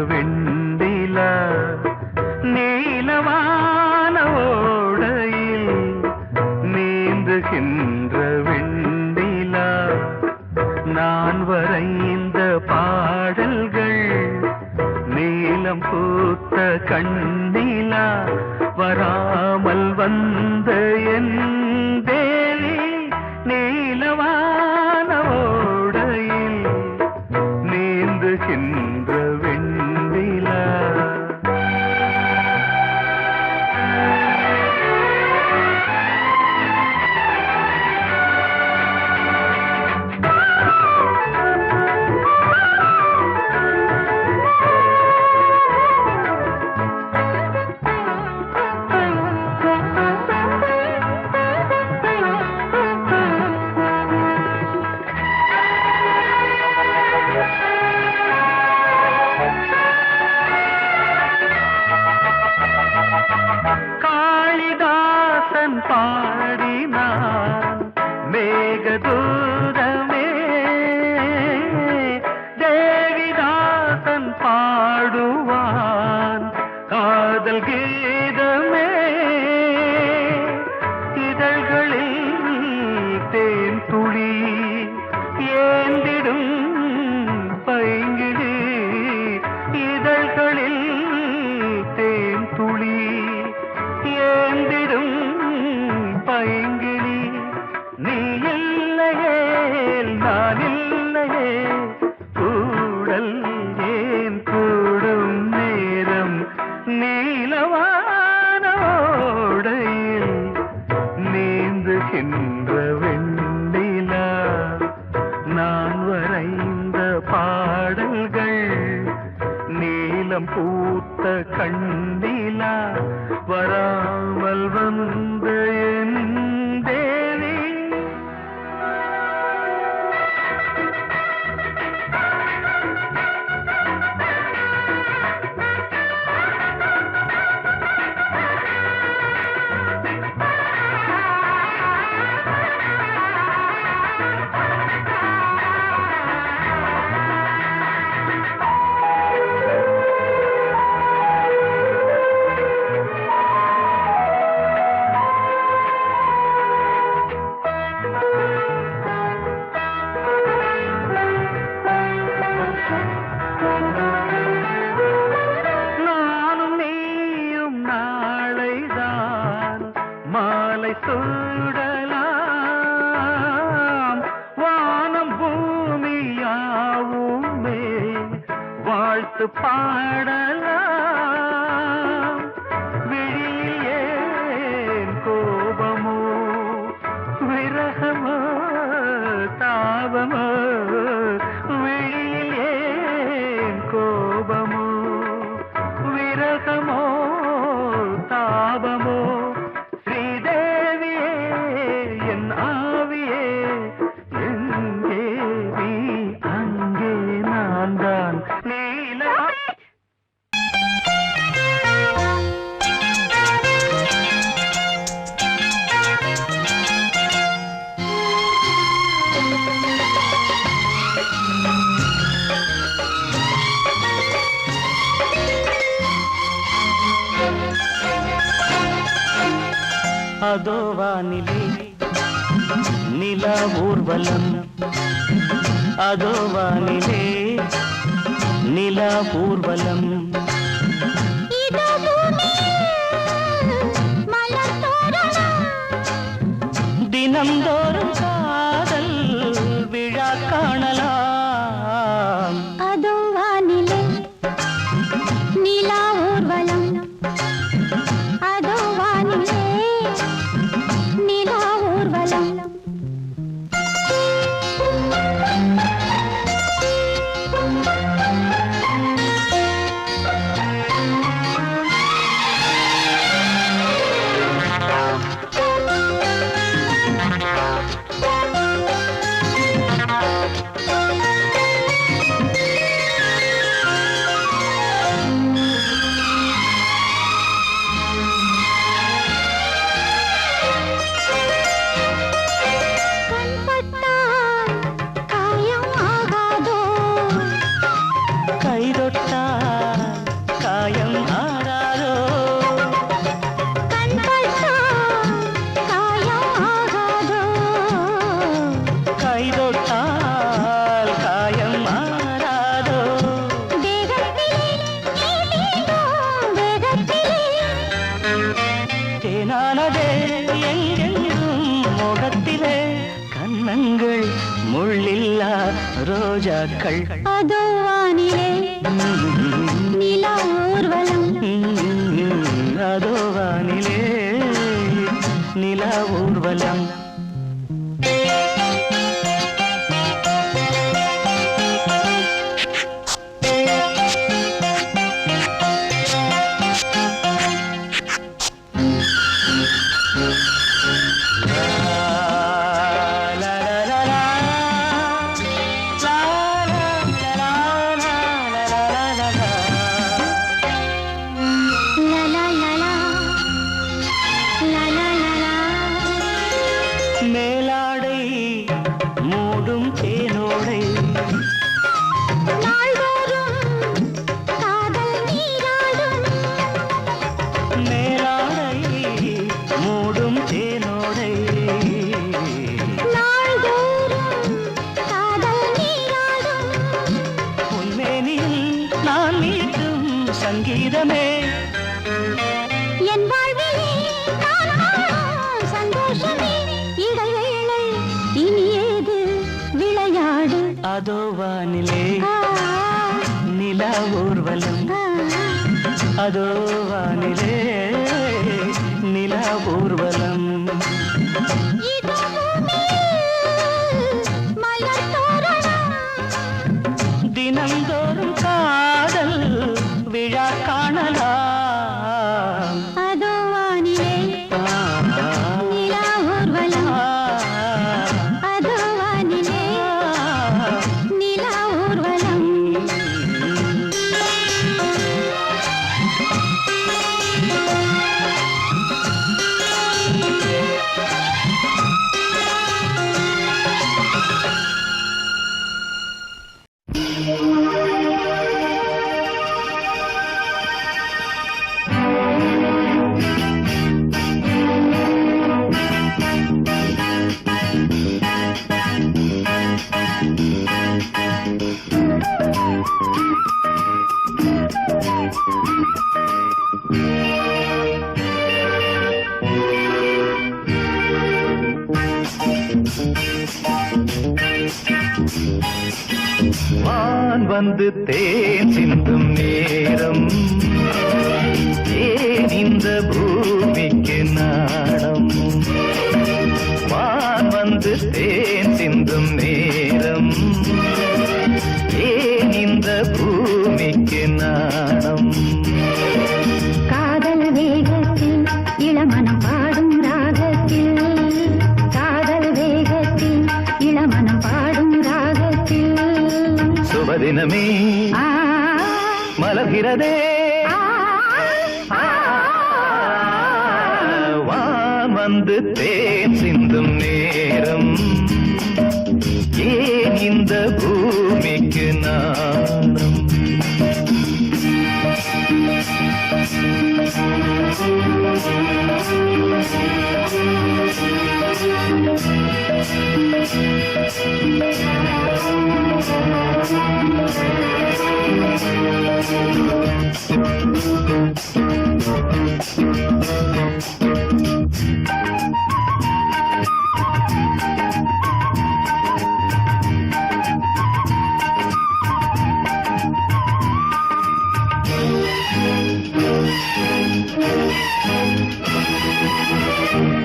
வெண்டிலா நீலவான ஓடையில் நீந்துகின்ற வெண்டிலா நான் வரைந்த பாடல்கள் நீலம் பூத்த கண்ணிலா வராமல் வந்த என் தேவி நீலவான ஓடையில் நீந்துகின்ற வெண்டிலா காளிதாசன் பாடினான் மேகதூதமே தேவிதாசன் பாடுவான் காதல் கீதமே இதழ்களில் தேன் துளி ஏந்திடும் பைங்கிழி இதழ்களில் தேன் துளி ஏந்திடும் பைங்கிளி நீ இல்லையே நான் இல்லையே கூடல் ஏன் கூடும் நேரம் நீலவான ஓடையில் நீந்துகின்ற வெண்டிலா நான் வரைந்த பாடல்கள் நீலம் பூத்த கண்ணிலா வராமல் வந்த என் தேவி நானும் நீயும் நாளைதான் மாலை சூடலாம் வானம் பூமியாவுமே வாழ்த்து பாடலாம் விழியில் ஏன் கோபமோ விரகமோ தாபமோ விழியில் ஏன் கோபமோ விரகமோ தாபமோ ஸ்ரீதேவியே என் ஆவியே எங்கே நீ அங்கே நான் தான் நீல அதோ வானிலே நிலா ஊர்வலம் அதோ வானிலே நிலா ஊர்வலம் தினம்தோறும் காதல் விழா காணலாம் அதோ வானிலே நிலா ஊர்வலம் அதோ வானிலே நிலா ஊர்வலம் முத்தங்கள் முள்ளில்லா ரோஜாக்கள் அதோ வானிலே நிலா ஊர்வலம் அதோ வானிலே நிலா ஊர்வலம் மேலாடை மூடும் தேனோடை மேலாடை மூடும் தேனோடை உன்மேனியில் நான் மீட்டும் சங்கீதமே என் வாழ்விலே நான் காணும் சந்தோஷமே இடைவேளை இனி ஏது விளையாடு அதோ வானிலே நிலா ஊர்வலம் அதோ வானிலே நிலா ஊர்வலம் இதோ பூமியில் மலர் தோரணம் தினந்தோறும் காதல் விழா காணலாம் அதோ வானிலே நிலா ஊர்வலம் அதோ வானிலே நிலா ஊர்வலம் வான் வந்து தேன் சிந்தும் நேரம் ஏன் இந்த பூமிக்கு நாடம் வான் வந்து தேன் சிந்தும் நேரம் ஏன் இந்த பூமிக்கு நாடம் காதல் வேகத்தில் இளமனம் பாடும் ராகத்தில் காதல் வேகத்தில் இளமனம் பாடும் ராகத்தில் சுபதினமே மலர்கிறதே வான் வந்து தேன் சிந்தும் நேரம் ஏன் இந்த பூமிக்கு நாடம்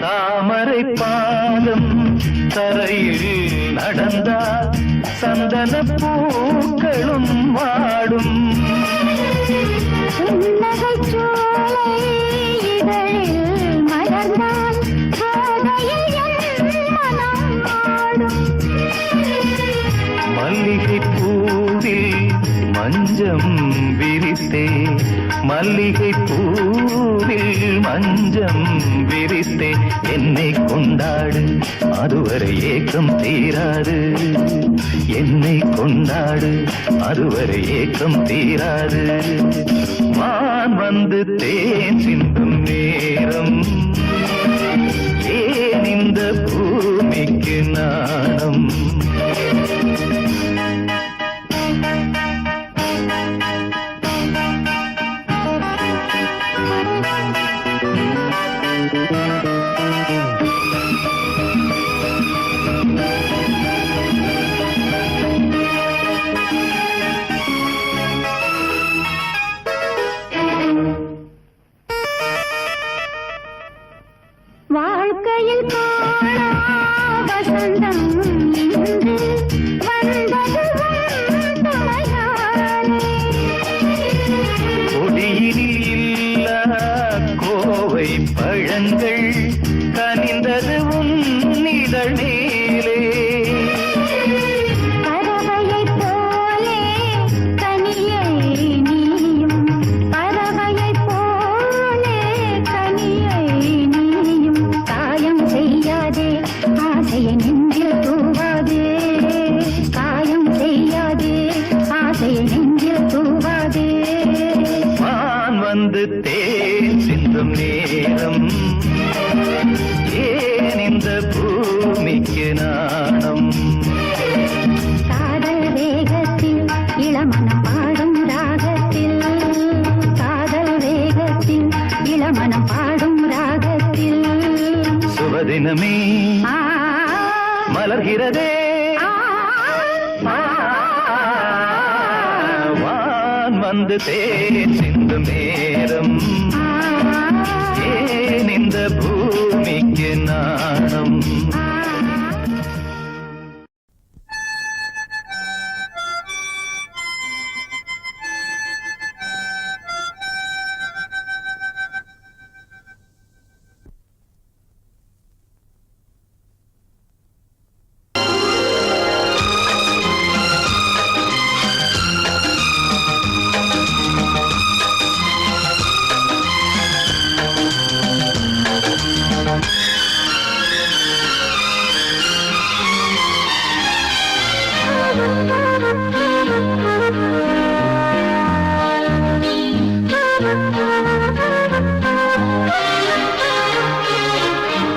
தாமரை பாதம் தரையில் நடந்தால் சந்தன பூக்களும் வாடும் புன்னகைச் சோலை இதழில் மலர்ந்தால் கோதையில் என் மனம் ஆடும் மல்லிகை பூவில் மஞ்சம் விரித்தே மல்லிகை பூவில் மஞ்சம் விரித்தே என்னை கொண்டாடு அதுவரை ஏக்கம் தீராது என்னை கொண்டாடு அதுவரை ஏக்கம் தீராது வான் வந்து தேன் சிந்தும் நேரம் ஏன் இந்த பூமிக்கு நாணம் கண்கள் கனிந்தது உன் இதழ் மேலே பறவையைப் போலே கனியை நீயும் பறவையைப் போலே கனியை நீயும் காயம் செய்யாதே ஆசையை நெஞ்சில் தூவாதே காயம் செய்யாதே ஆசையை நெஞ்சில் தூவாதே வான் வந்து தேன் சிந்தும் நேரம் ஏன் இந்த பூமிக்கு நாணம் காதல் வேகத்தில் இளமனம் பாடும் ராகத்தில் காதல் வேகத்தில் இளமனம் பாடும் ராகத்தில் சுபதினமே ஆ, மலர்கிறதே ஆ, வான் வந்து தேன் சிந்தும் நேரம் ஏன் இந்த பூமிக்கு நாணம்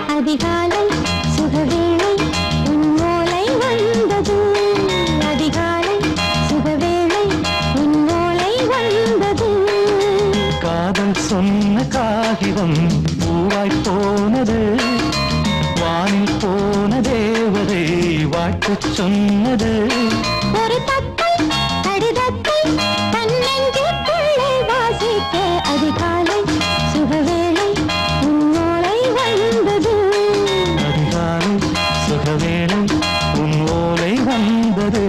அதிகாலை சுகவேளை உன் ஓலை வந்தது அதிகாலை சுகவேளை உன் ஓலை வந்தது காதல் சொன்ன காகிதம் பூவாய் போனது வானில் போன தேவதை வாழ்த்துச் சொன்னது ஒரு தத்தை கடிதத்தை தன்னெஞ்சுக்குள்ளே வாசிக்க அதிகாலை சுகவேளை உன் ஓலை வந்தது அதிகாலை சுகவேளை உன் ஓலை வந்தது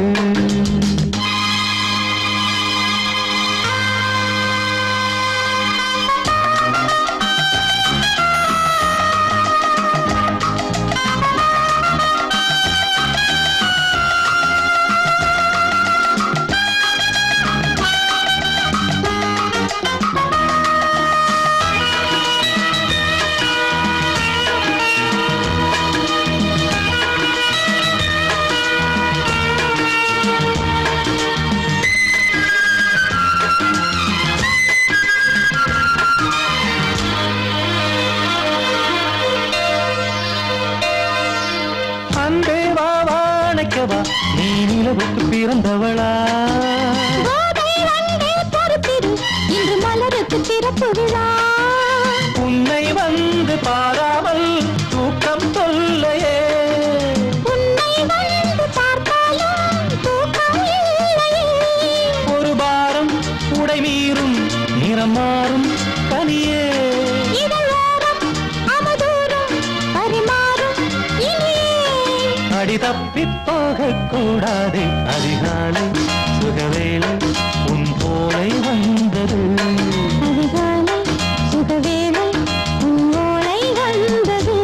அன்பே வா வாழைக்கவா நீ நிலவுக்கு பிறந்தவளா கோதை வந்தே பொறுப்பிரு இன்று மலருக்கு திறப்பு விழா உன்னை வந்து பாராமல் தூக்கம் தொல்லையே உன்னை வந்து பார்த்தாலும் தூக்கம் இல்லையே ஒரு பாரம் உடை மீறும் நிறம் மாறும் கனியே இதழோரம் அவதூறும் பரிமாறும் இனியே அடி தப்பிப் போகக் கூடாது அதிகாலை சுகவேளை உன் போலை வந்தது அதிகாலை சுகவேளை உன் ஓலை வந்தது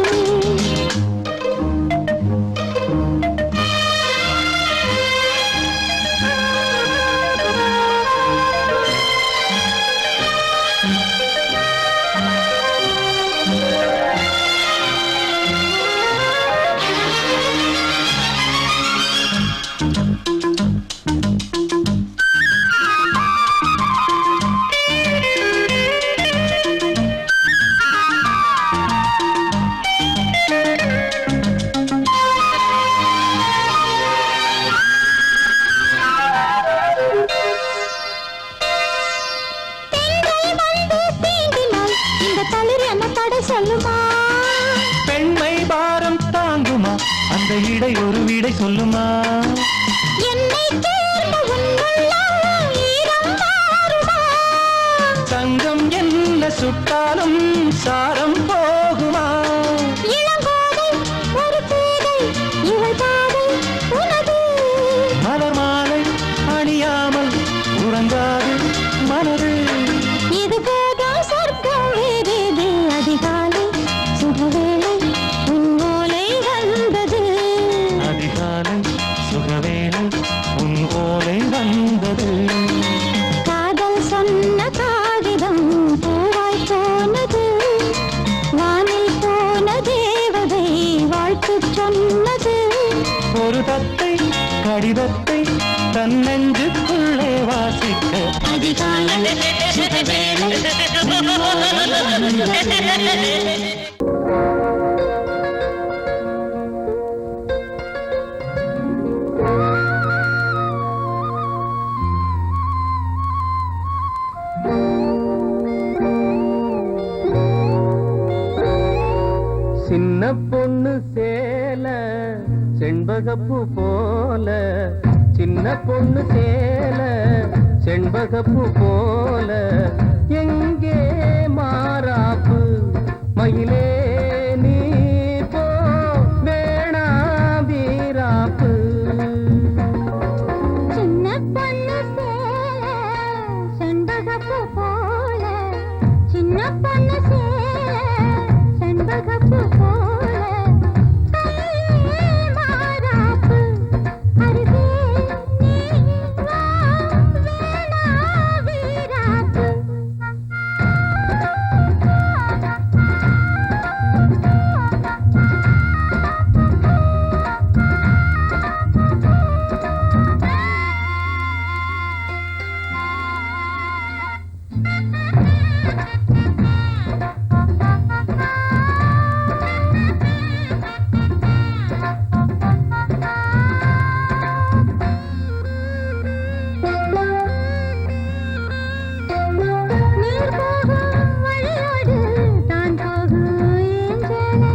சொல்லுமா பெண்மை பாரம் தாங்குமா அந்த இடை ஒரு விடை சொல்லுமா என்னை தேர்ந்த உன்னுள்ளம் ஈரம் மாறுமா தங்கம் என்ன சுட்டாலும் சாரம் போகுமா இளங்கோதை ஒரு பேதை இவள் பாதை உனது மலர் மாலை அணியாமல் உறங்காது மனது இது போதும் சொர்க்கம் வேறேது அதிகாலை வந்த வேளை சின்ன பொண்ணு சேல செண்பகப்பூ போல சின்ன பொண்ணு சேல செண்பகப்பூ போல எங்கே மாறாப்பு மயிலே நீ போ வேணா வீராப்பு சின்ன பொண்ணு சேல செண்பகப்பூ போல சின்ன பொண்ணு சேல செண்பகப்பூ போல கையே மாறாப்பு அருகே நீ வா வேணா வீராப்பு நீர் போகும் வழியோடு தான் போகும் ஏஞ்சலே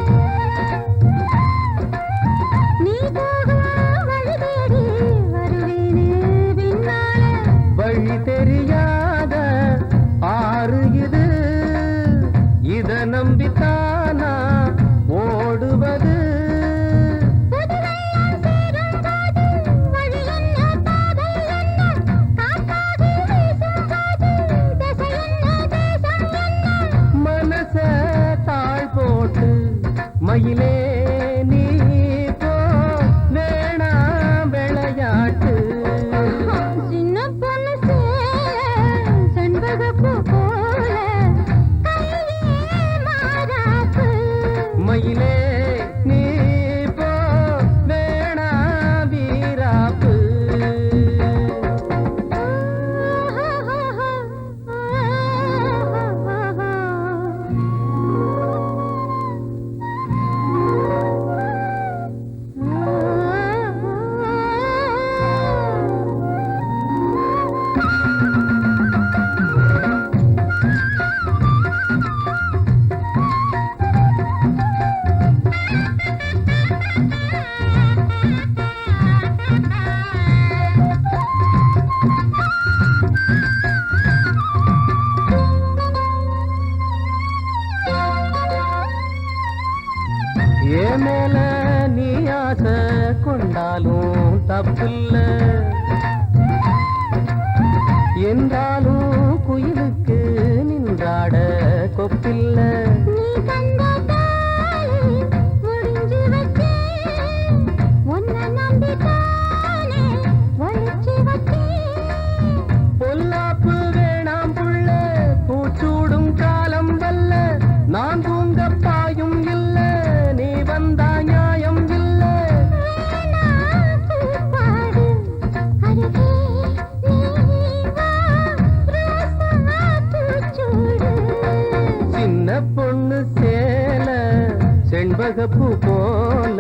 நீ போகும் வழி தேடி வருவேனே பின்னாலே வழி தெரியாத ஆறு இது இத நம்பித்தானா ஓடுவது புதுவெள்ளம் சேரும் போது வழி என்ன பாதை என்ன காற்றாகி வீசும் போது திசை என்ன தேசம் என்ன மனச தாழ் போட்டு மயிலே நீ போ வேணா விளையாட்டு சின்ன பொண்ணு சேல செண்பகப்பூ போல கையே மாறாப்பு மயிலே நீ போ வேணா வீராப்பு ஏ மேல நீ ஆசை கொண்டாலும் தப்பில்ல என்றாலும் குயிலுக்கு நின்றாட கொப்பில்ல நீ தந்த தாலி முடிஞ்சு வச்சேன் உன்னை நம்பித்தானே ஒளிச்சு வச்சேன் பொல்லாப்பு வேணாம் புள்ள பூச்சூடும் காலம் வல்ல நான் தூங்க பாயும் இல்ல நீ வந்தா நியாயம் இல்ல வேணா பூப்பாடு அருகே நீ வா ரோசா பூச்சூடு சின்ன பொண்ணு சேல செண்பகப்பூ போல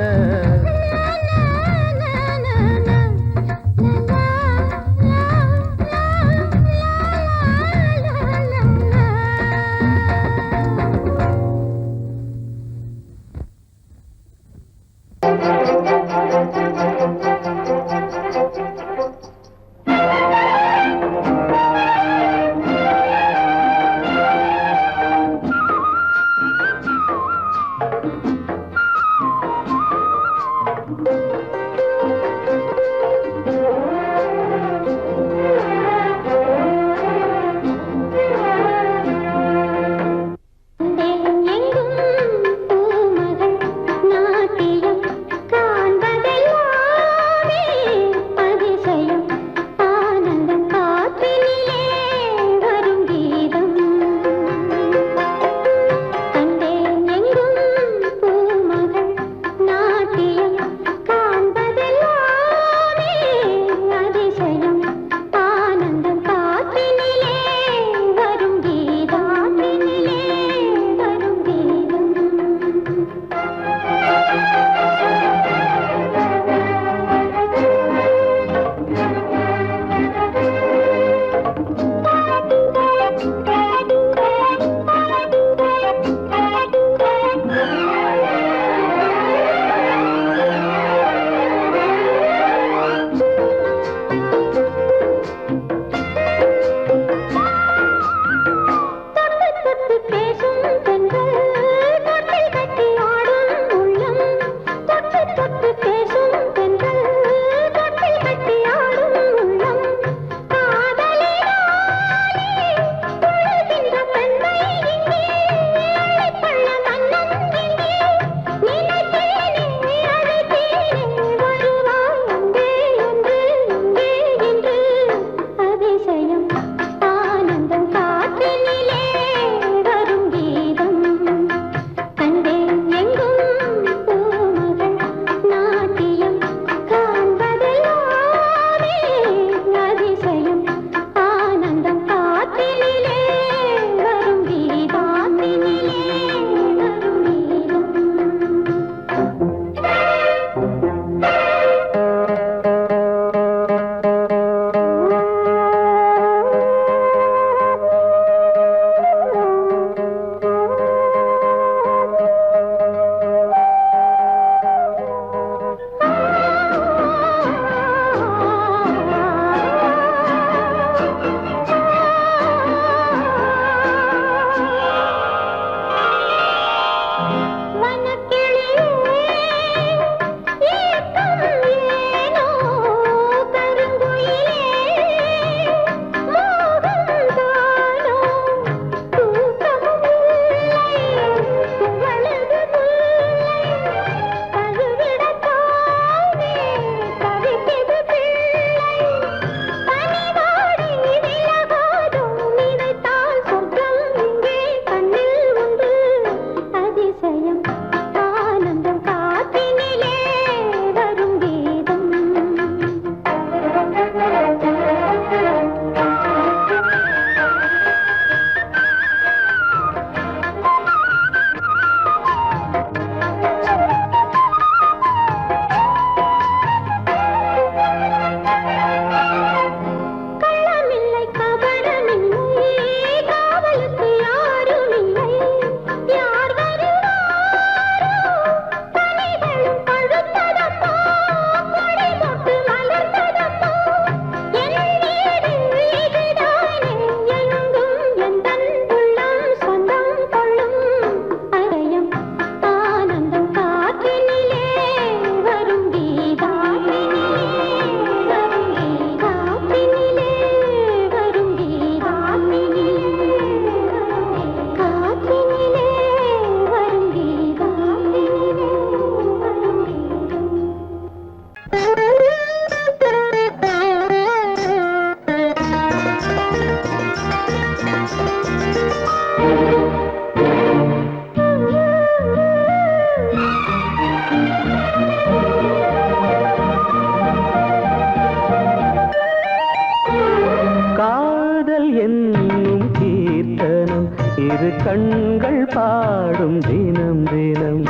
இரு கண்கள் பாடும் தினம் தினம்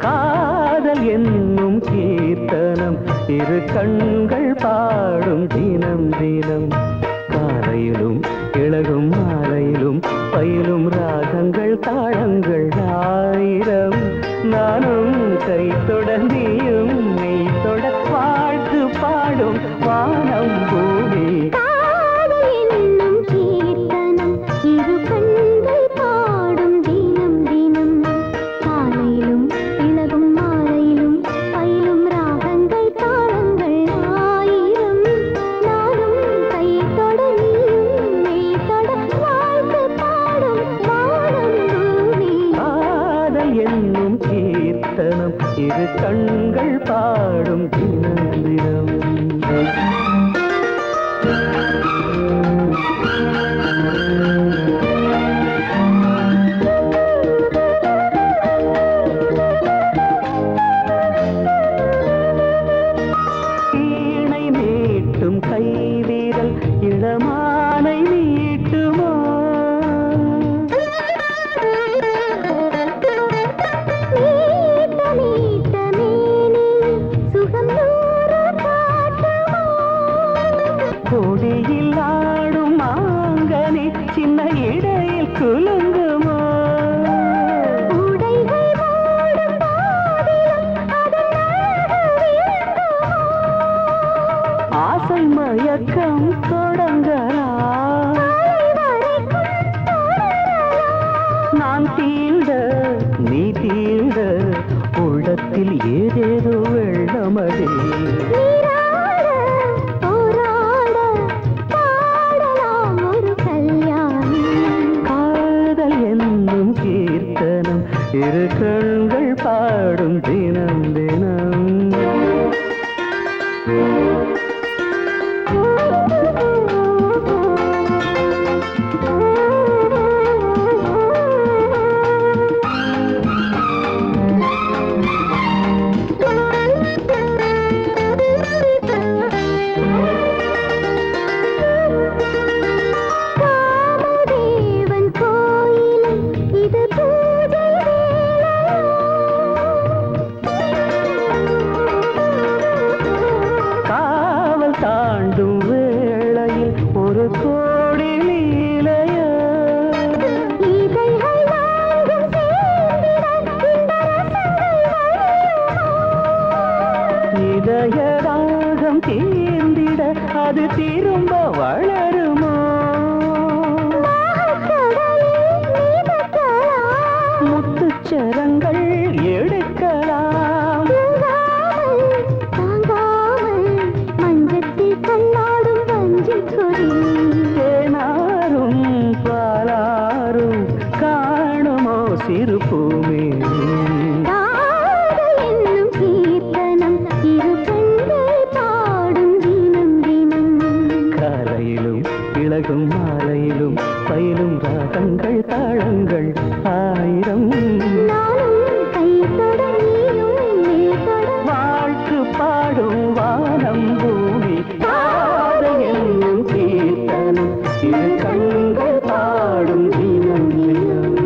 காதல் என்னும் கீர்த்தனம் இரு கண்கள் பாடும் தினம் தினம் காலையிலும் இளகும் மாலையிலும் பயிலும் ராகங்கள் தாளங்கள் ஆயிரம் நானும் கை தொட நீயும் மெய் தொட வாழ்த்து பாடும் வானம் பூமி காதல் என்னும் கீர்த்தனம் இரு கண்கள் பாடும் தினம் தினம் காலையிலும் இளகும் மாலையிலும் பயிலும் ராகங்கள் தாளங்கள் ஆயிரம் நானும் கை தொட நீயும் மெய் தொட வாழ்த்து பாடும் வானம் பூமி காதல் என்னும் கீர்த்தனம் இரு கண்கள் பாடும் தினம் தினம் வீணை மீட்டும் கைவிரல் இளமானை மீட்டுமோ மீட்ட மீட்ட மேனி சுகம் நூறு காட்டுமோ கொடியில் ஆடும் மாங்கனி சின்ன இடையில் குலுங்குமோ உடைகள் மூடும் பாதிலும் அதன் அழகு விளங்குமோ ஆசை மயக்கம் தொடங்கலாம் வரைக்கும் தொடரலாம் நான் தீண்ட நீ தீண்ட உள்ளத்தில் ஏதேதோ வெள்ளமடி நீராட போராட பாடலாம் ஒரு கல்யாணம் காதல் என்னும் கீர்த்தனம் இரு கண்கள் பாடும் தினம் தினம் காமதேவன் கோயிலில் இது பூஜை வேளையோ காவல் தாண்டும் வேளையில் ஒரு கோடி லீலையோ இதழ்கள் நான்கும் சேர்ந்திட இந்த ரசங்கள் வழியுமோ இதய ராகம் தீர்ந்திட அது திரும்ப வளருமோ கடலில் மிதக்கலாம் முத்துச்சரங்கள் எடுக்கலாம் தாங்காமல் மஞ்சத்தில் கண்ணாடும் வஞ்சிக் கொடி தேனாரும் பாலாரும் காணுமோ சிறு பூமி காதல் என்னும் கீர்த்தனம் இரு கண்கள் பாடும் தினம் தினம் காலையிலும் இளகும் மாலையிலும் பயிலும் ராகங்கள் தாளங்கள் ஆயிரம் நானும் கை தொட நீயும் மேல் தொட வாழ்த்து பாடும் வானம் பூமி காதல் என்னும் கீர்த்தனம் இரு கண்கள் பாடும் தினம் தினம்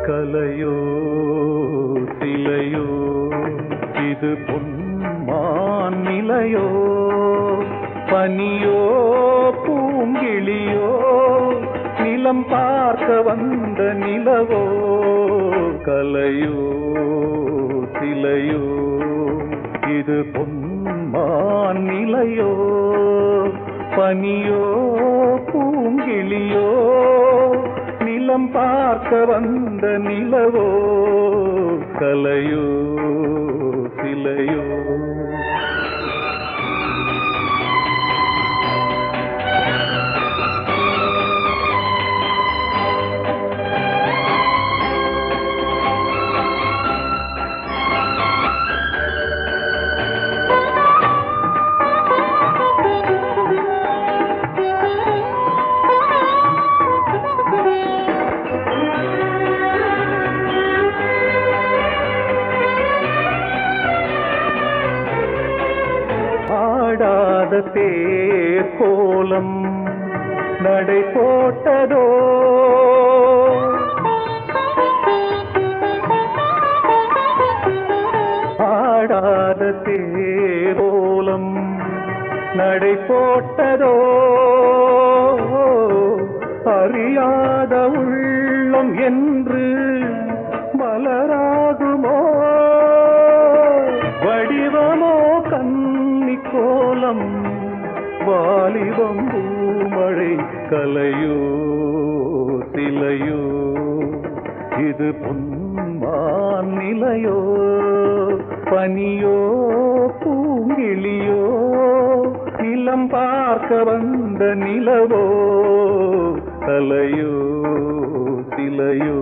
கலையோ சிலையோ இது பொன்மான் நிலையோ பனியோ பூங்கிளியோ நிலம் பார்க்க வந்த நிலவோ கலையோ சிலையோ இது பொன்மான் நிலையோ பனியோ பூங்கிளியோ நிலம் பார்க்க வந்த நிலவோ கலையோ சிலையோ தேர் கோலம் நடை போட்டதோ ஆடாத தேர் கோலம் நடை போட்டதோ அறியாத உள்ளம் என்று மலராகுமோ வடிவமோ கன்னி கோலம் வாலிபம் பூமழை கலையோ சிலையோ இது பொன்மான் நிலையோ பனியோ பூங்கிளியோ நிலம் பார்க்க வந்த நிலவோ கலையோ சிலையோ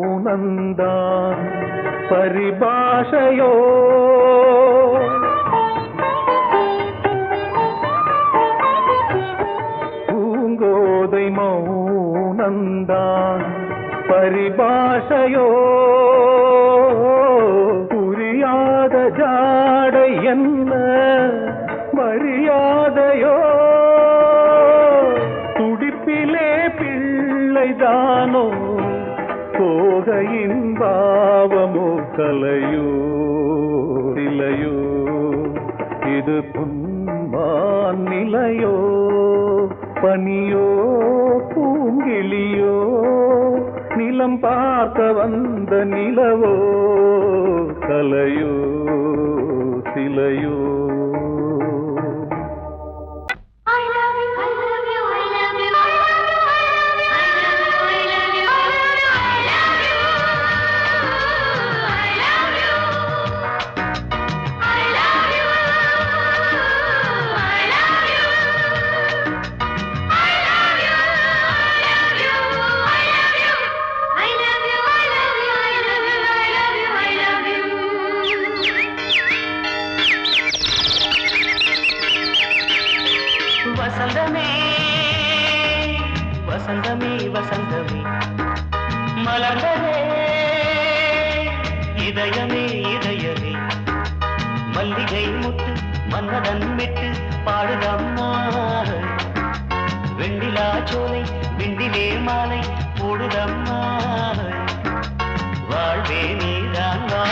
மௌனந்தான் பரிபாஷையோ பூங்கோதை மௌனந்தான் பரிபாஷையோ புரியாத ஜாடை என்ன மரியாதையோ துடிப்பிலே பிள்ளைதானோ கோகையின் பாவமோ கலையோ சிலையோ இது பொன்மான் நிலையோ பனியோ பூங்கிளியோ நிலம் பார்க்க வந்த நிலவோ கலையோ சிலையோ வசந்தமே வசந்தமே வசந்தமே மலர்ந்ததே இதயமே இதயமே மல்லிகை முட்டு மன்னதன் விட்டு பாடுதம்மா வெண்ணிலா சோலை விண்டிலே மாலை போடுதம்மா வாழ்வே நீதான் வா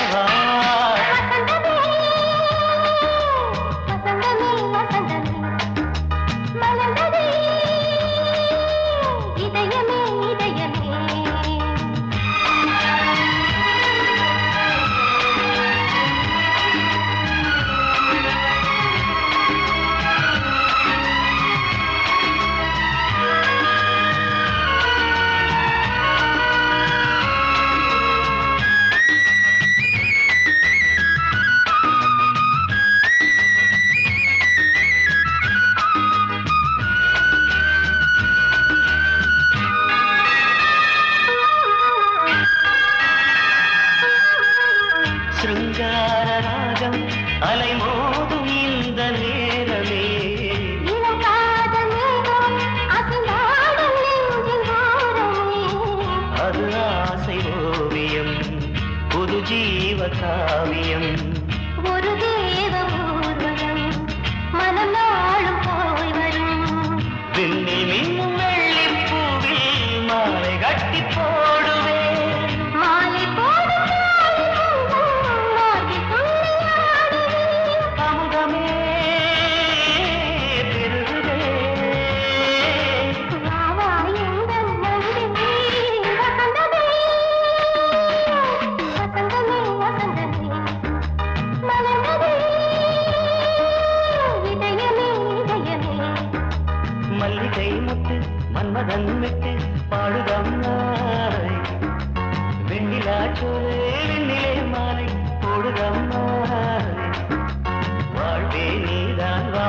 சிருங்கார ராகம் அலைமோதும் இந்த நேரமே அது ஆசை ஓவியம் புது ஜீவ காவியம் ஒரு தேவ ஊர்வலம் மனம் நாளும் போய் வரும் விண்ணில் மின்னும் வெள்ளிப் பூவில் மாலை கட்டி போடுவேன் மாலை போடும் அமுதமே பெருகுதே மல்லிகை முத்து மன்மதன் விட்டு பாடுதம்மாய் வெண்ணிலா சோலை வெண்ணிலே மாலை போடுதம்மாய் வாழ்வே நீதான் வா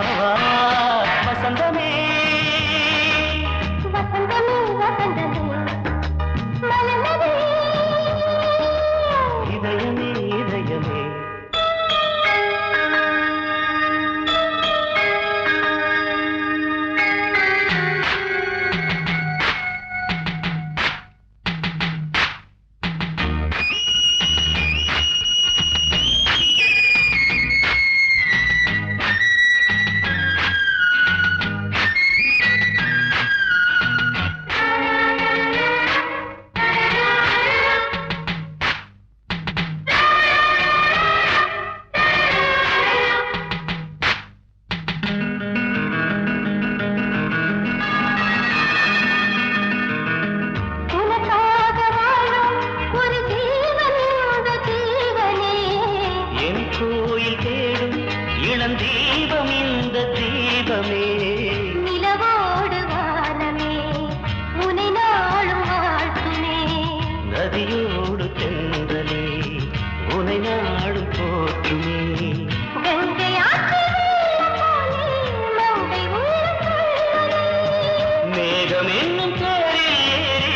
சுகம் என்னும் தேரில் ஏறி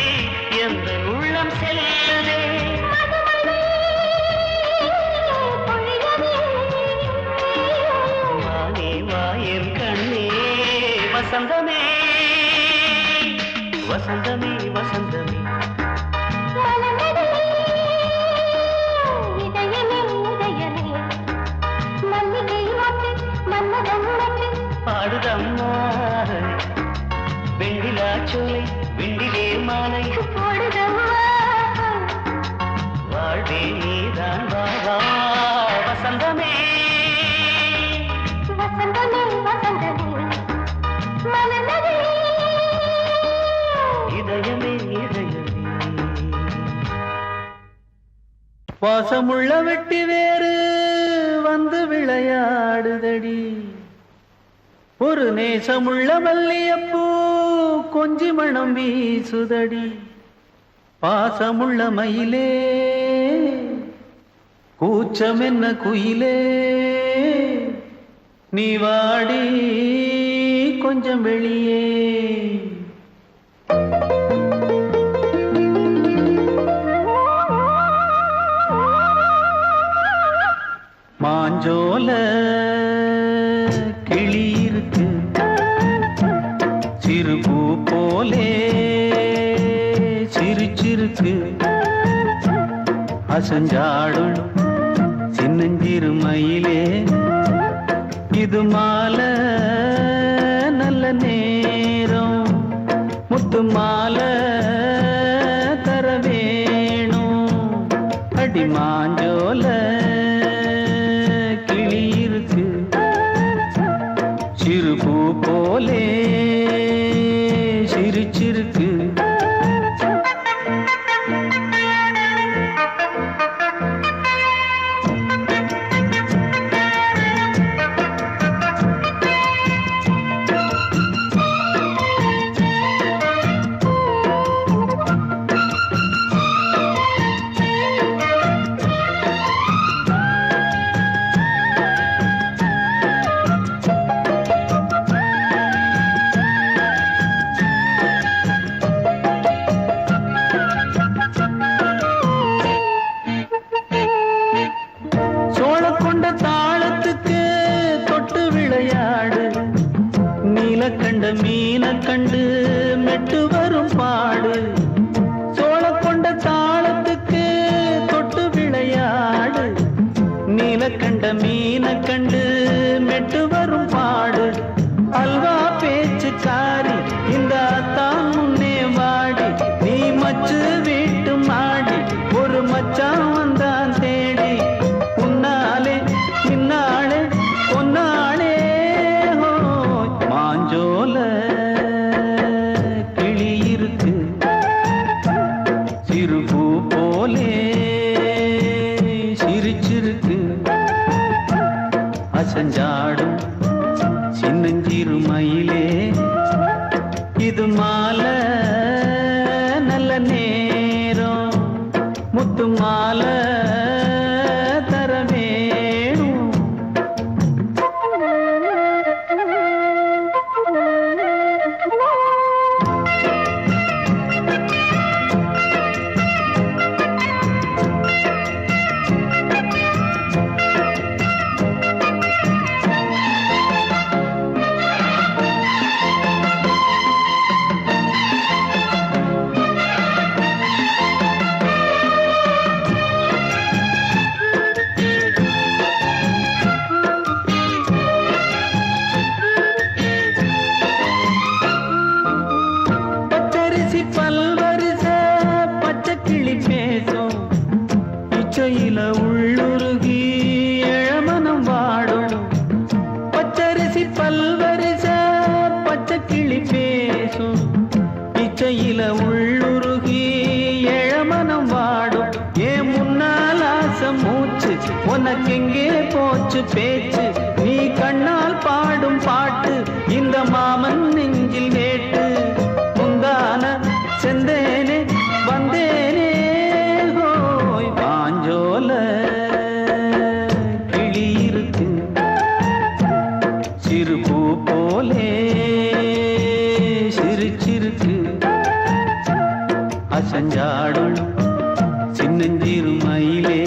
எந்த உள்ளம் செல்லுதே. வானே வாயன் கண்ணே வசந்தமே வசந்தமே வசந்தமே பாடுதம்மா வெண்ணிலா சோலை வெண்ணிலே மாலை வாழ்வே நீதான் வாவா வசந்தமே இதயமே இதயமே. வாசமுள்ள வெட்டி வேறு வந்து விளையாடுதடி, ஒரு நேசமுள்ள மல்லியப்பூ கொஞ்சி மணம் வீசுதடி. பாசமுள்ள மயிலே கூச்சம் என்ன குயிலே, நீ வாடி கொஞ்சம் வெளியே. மாஞ்சோல கிளி இருக்கு, சிறுபூ போலே சிரிச்சிருக்கு. அசஞ்சாடும் சின்னஞ்சிறு மயிலே, இது மாலை நல்ல நேரம், முத்து மாலை தர வேணும். அடி மாஞ்சோல கிளி இருக்கு, சிறுபூ போலே சிரிச்சிருக்கு. சோழக்கொண்ட தாளத்துக்கு தொட்டு விளையாடு, நீலக்கண்ட மீன கண்டு மெட்டு வரும் பாடு. சோழக்கொண்ட தாளத்துக்கு தொட்டு விளையாடு, நீலக்கண்ட மீன கண்டு மெட்டு வரும் பாடு. அல்வா பேச்சுக்காரி இந்த தான் முன்னே வாடி, நீ மச்சு வீட்டு மாடி ஒரு மச்சான் வந்தான் தேடி. உன்னாலே பின்னாலே பொன்னாலே மாஞ்சோல கிளி இருக்கு, சிறுபூ போலே சிரிச்சிருக்கு. அசஞ்சாடும் சின்னஞ்சிறு மயிலே, இது மாலை நல்ல நேரம், முத்து மாலை தர வேணும். பச்சரிசி பல்வரிச பச்சை கிளி பேசும், இச்சையில உள்ளுருகி இளமனம் வாடும். பச்சரிசி பல்வரிச பச்சை கிளி பேசும், இச்சையில உள்ளுருகி இளமனம் வாடும். ஏன் முன்னால் ஆசை மூச்சு உனக்கெங்கே போச்சு பேச்சு, நீ கண்ணால் பாடும் பாட்டு இந்த மாமன் நெஞ்சில் வேட்டு. முந்தான செந்தேனே வந்தேனே ஹோய், பாஞ்சோல கிளி இருக்கு, சிறுபூ போலே சிரிச்சிருக்கு. அசஞ்சாடும் சின்னஞ்சிறு மயிலே